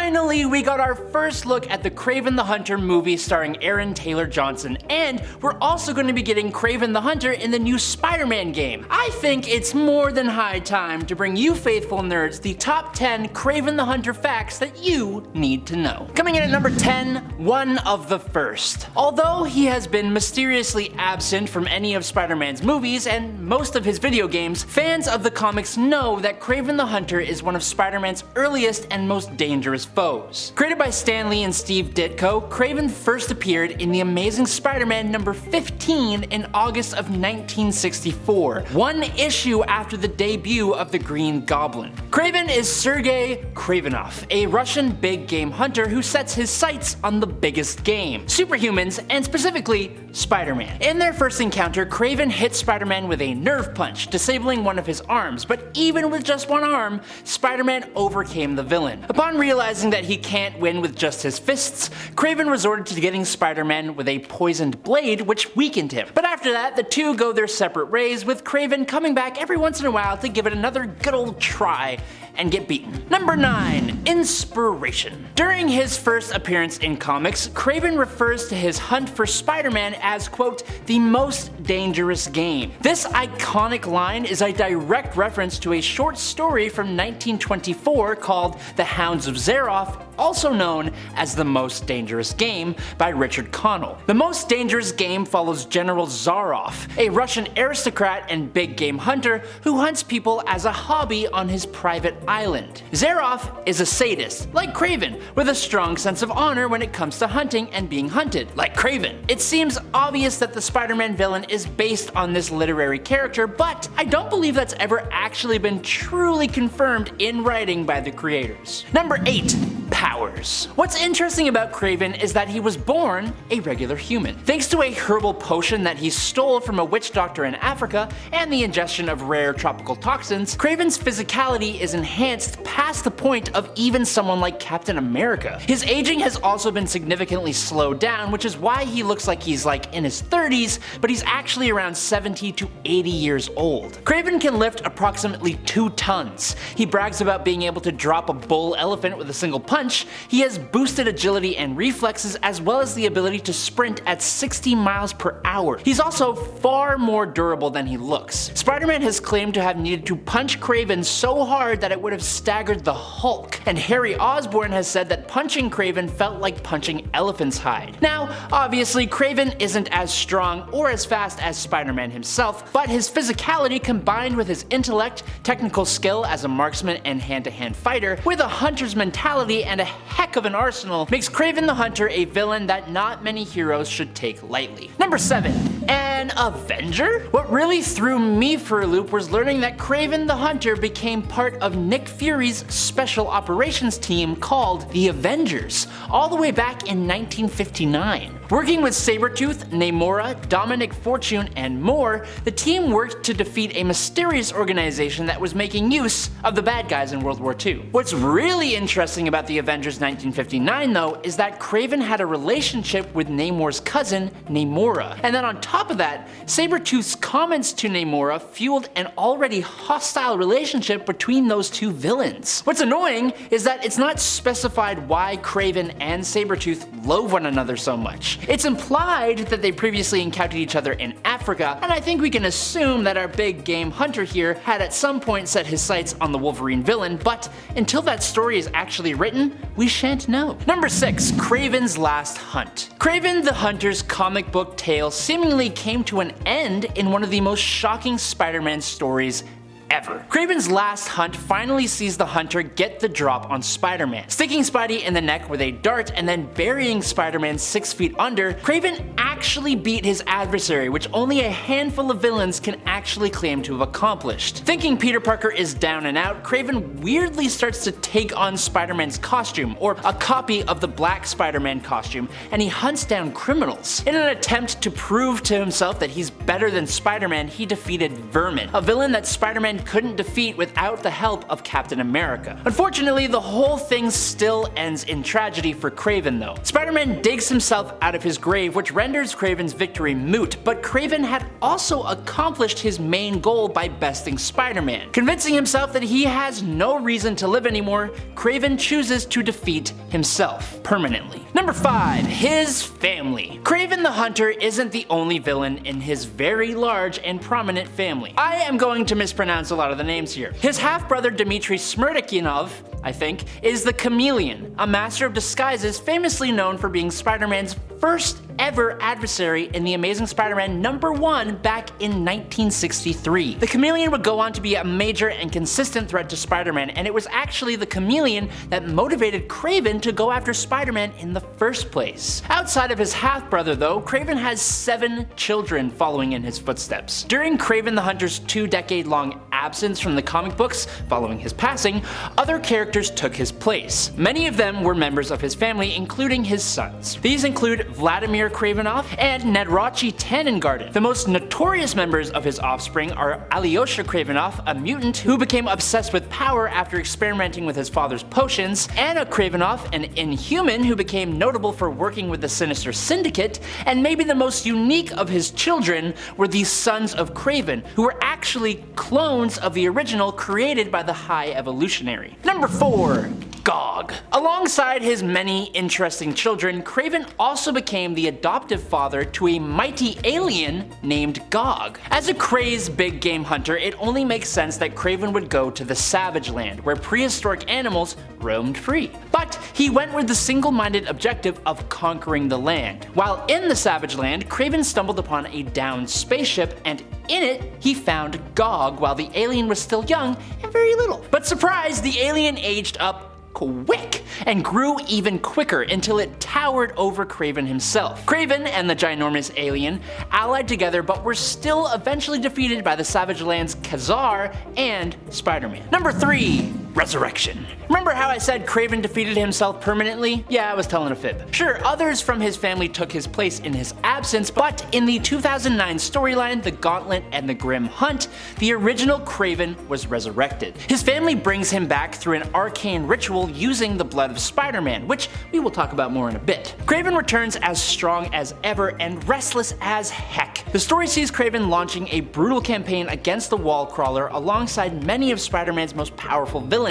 Finally, we got our first look at the Kraven the Hunter movie starring Aaron Taylor Johnson, and we're also going to be getting Kraven the Hunter in the new Spider-Man game. I think it's more than high time to bring you faithful nerds the top 10 Kraven the Hunter facts that you need to know. Coming in at number 10, one of the first. Although he has been mysteriously absent from any of Spider-Man's movies and most of his video games, fans of the comics know that Kraven the Hunter is one of Spider-Man's earliest and most dangerous foes. Created by Stan Lee and Steve Ditko, Kraven first appeared in The Amazing Spider-Man number 15 in August of 1964, one issue after the debut of the Green Goblin. Kraven is Sergei Kravenov, a Russian big game hunter who sets his sights on the biggest game, superhumans, and specifically Spider-Man. In their first encounter, Kraven hit Spider-Man with a nerve punch, disabling one of his arms, but even with just one arm, Spider-Man overcame the villain. Upon realizing that he can't win with just his fists, Kraven resorted to getting Spider-Man with a poisoned blade, which weakened him. But after that, the two go their separate ways, with Kraven coming back every once in a while to give it another good old try and get beaten. Number 9. Inspiration. During his first appearance in comics, Kraven refers to his hunt for Spider-Man as, quote, the most dangerous game. This iconic line is a direct reference to a short story from 1924 called The Hounds of Zaroff, also known as The Most Dangerous Game by Richard Connell. The Most Dangerous Game follows General Zaroff, a Russian aristocrat and big game hunter who hunts people as a hobby on his private island. Zaroff is a sadist, like Kraven, with a strong sense of honor when it comes to hunting and being hunted, like Kraven. It seems obvious that the Spider-Man villain is based on this literary character, but I don't believe that's ever actually been truly confirmed in writing by the creators. Number 8. Powers. What's interesting about Kraven is that he was born a regular human. Thanks to a herbal potion that he stole from a witch doctor in Africa and the ingestion of rare tropical toxins, Kraven's physicality is enhanced past the point of even someone like Captain America. His aging has also been significantly slowed down, which is why he looks like he's like in his 30s, but he's actually around 70 to 80 years old. Kraven can lift approximately 2 tons. He brags about being able to drop a bull elephant with a single punch. He has boosted agility and reflexes, as well as the ability to sprint at 60 miles per hour. He's also far more durable than he looks. Spider-Man has claimed to have needed to punch Kraven so hard that it would have staggered the Hulk, and Harry Osborn has said that punching Kraven felt like punching elephant's hide. Now, obviously, Kraven isn't as strong or as fast as Spider-Man himself, but his physicality combined with his intellect, technical skill as a marksman and hand-to-hand fighter, with a hunter's mentality and a heck of an arsenal, makes Kraven the Hunter a villain that not many heroes should take lightly. Number 7. An Avenger? What really threw me for a loop was learning that Kraven the Hunter became part of Nick Fury's special operations team called the Avengers, all the way back in 1959. Working with Sabretooth, Namora, Dominic Fortune, and more, the team worked to defeat a mysterious organization that was making use of the bad guys in World War II. What's really interesting about the Avengers 1959 though is that Kraven had a relationship with Namor's cousin, Namora. And then on top of that, Sabretooth's comments to Namora fueled an already hostile relationship between those two villains. What's annoying is that it's not specified why Kraven and Sabretooth loathe one another so much. It's implied that they previously encountered each other in Africa, and I think we can assume that our big game hunter here had at some point set his sights on the Wolverine villain, but until that story is actually written, we shan't know. Number 6. Kraven's Last Hunt. Kraven the Hunter's comic book tale seemingly came to an end in one of the most shocking Spider-Man stories ever. Kraven's Last Hunt finally sees the Hunter get the drop on Spider-Man. Sticking Spidey in the neck with a dart and then burying Spider-Man 6 feet under, Kraven actually beat his adversary, which only a handful of villains can actually claim to have accomplished. Thinking Peter Parker is down and out, Kraven weirdly starts to take on Spider-Man's costume, or a copy of the black Spider-Man costume, and he hunts down criminals. In an attempt to prove to himself that he's better than Spider-Man, he defeated Vermin, a villain that Spider-Man couldn't defeat without the help of Captain America. Unfortunately, the whole thing still ends in tragedy for Kraven though. Spider-Man digs himself out of his grave, which renders Kraven's victory moot, but Kraven had also accomplished his main goal by besting Spider-Man. Convincing himself that he has no reason to live anymore, Kraven chooses to defeat himself permanently. Number 5. His family. Kraven the Hunter isn't the only villain in his very large and prominent family. I am going to mispronounce a lot of the names here. His half-brother Dmitry Smirdyakov, I think, is the Chameleon, a master of disguises famously known for being Spider-Man's first ever adversary in The Amazing Spider-Man #1 back in 1963. The Chameleon would go on to be a major and consistent threat to Spider-Man, and it was actually the Chameleon that motivated Kraven to go after Spider-Man in the first place. Outside of his half-brother though, Kraven has 7 children following in his footsteps. During Kraven the Hunter's 2-decade-long absence from the comic books following his passing, other characters took his place. Many of them were members of his family, including his sons. These include Vladimir Kravinoff and Nadrachi Tannengarten. The most notorious members of his offspring are Alyosha Kravinoff, a mutant who became obsessed with power after experimenting with his father's potions, Anna Kravinoff, an inhuman who became notable for working with the Sinister Syndicate, and maybe the most unique of his children were the Sons of Kraven, who were actually clones of the original created by the High Evolutionary. Number 4. Gog. Alongside his many interesting children, Kraven also became the adoptive father to a mighty alien named Gog. As a crazed big game hunter, it only makes sense that Kraven would go to the Savage Land, where prehistoric animals roamed free. But he went with the single-minded objective of conquering the land. While in the Savage Land, Kraven stumbled upon a downed spaceship, and in it, he found Gog while the alien was still young and very little. But surprise, the alien aged up quick and grew even quicker until it towered over Kraven himself. Kraven and the ginormous alien allied together but were still eventually defeated by the Savage Land's Khazar and Spider-Man. Number 3. Resurrection. Remember how I said Kraven defeated himself permanently? Yeah, I was telling a fib. Sure, others from his family took his place in his absence, but in the 2009 storyline, The Gauntlet and the Grim Hunt, the original Kraven was resurrected. His family brings him back through an arcane ritual using the blood of Spider-Man, which we will talk about more in a bit. Kraven returns as strong as ever and restless as heck. The story sees Kraven launching a brutal campaign against the Wall Crawler alongside many of Spider-Man's most powerful villains,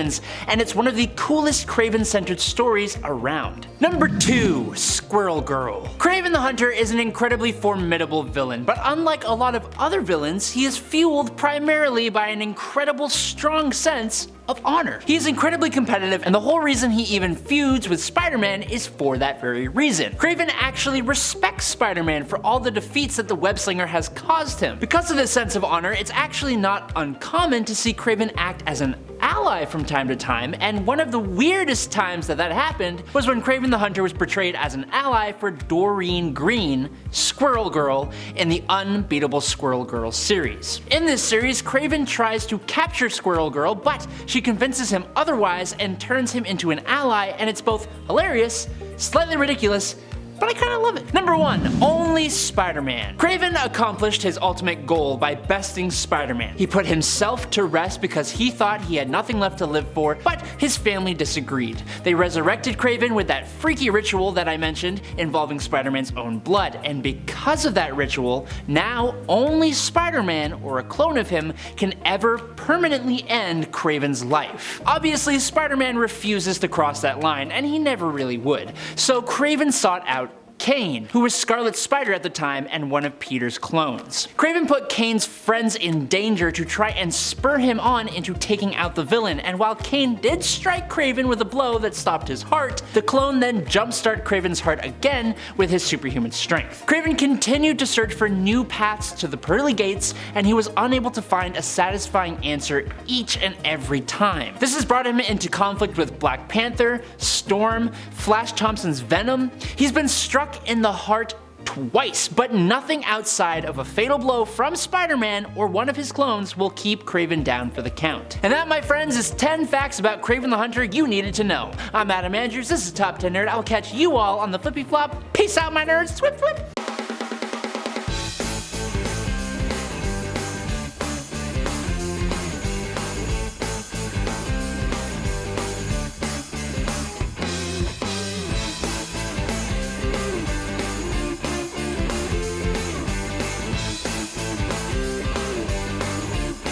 and it's one of the coolest Kraven-centered stories around. Number 2. Squirrel Girl. Kraven the Hunter is an incredibly formidable villain, but unlike a lot of other villains, he is fueled primarily by an incredible strong sense of honor. He is incredibly competitive, and the whole reason he even feuds with Spider-Man is for that very reason. Kraven actually respects Spider-Man for all the defeats that the web-slinger has caused him. Because of this sense of honor, it's actually not uncommon to see Kraven act as an ally from time to time, and one of the weirdest times that happened was when Kraven the Hunter was portrayed as an ally for Doreen Green, Squirrel Girl, in the Unbeatable Squirrel Girl series. In this series, Kraven tries to capture Squirrel Girl, but she convinces him otherwise and turns him into an ally, and it's both hilarious, slightly ridiculous, but I kinda love it. Number 1. Only Spider-Man. Kraven accomplished his ultimate goal by besting Spider-Man. He put himself to rest because he thought he had nothing left to live for, but his family disagreed. They resurrected Kraven with that freaky ritual that I mentioned involving Spider-Man's own blood, and because of that ritual, now only Spider-Man, or a clone of him, can ever permanently end Kraven's life. Obviously, Spider-Man refuses to cross that line, and he never really would, so Kraven sought out Kane, who was Scarlet Spider at the time and one of Peter's clones. Kraven put Kane's friends in danger to try and spur him on into taking out the villain, and while Kane did strike Kraven with a blow that stopped his heart, the clone then jumpstarted Kraven's heart again with his superhuman strength. Kraven continued to search for new paths to the pearly gates, and he was unable to find a satisfying answer each and every time. This has brought him into conflict with Black Panther, Storm, Flash Thompson's Venom. He's been struck in the heart twice, but nothing outside of a fatal blow from Spider-Man or one of his clones will keep Kraven down for the count. And that, my friends, is 10 facts about Kraven the Hunter you needed to know. I'm Adam Andrews, this is Top 10 Nerd. I'll catch you all on the flippy flop. Peace out, my nerds. Swip, flip.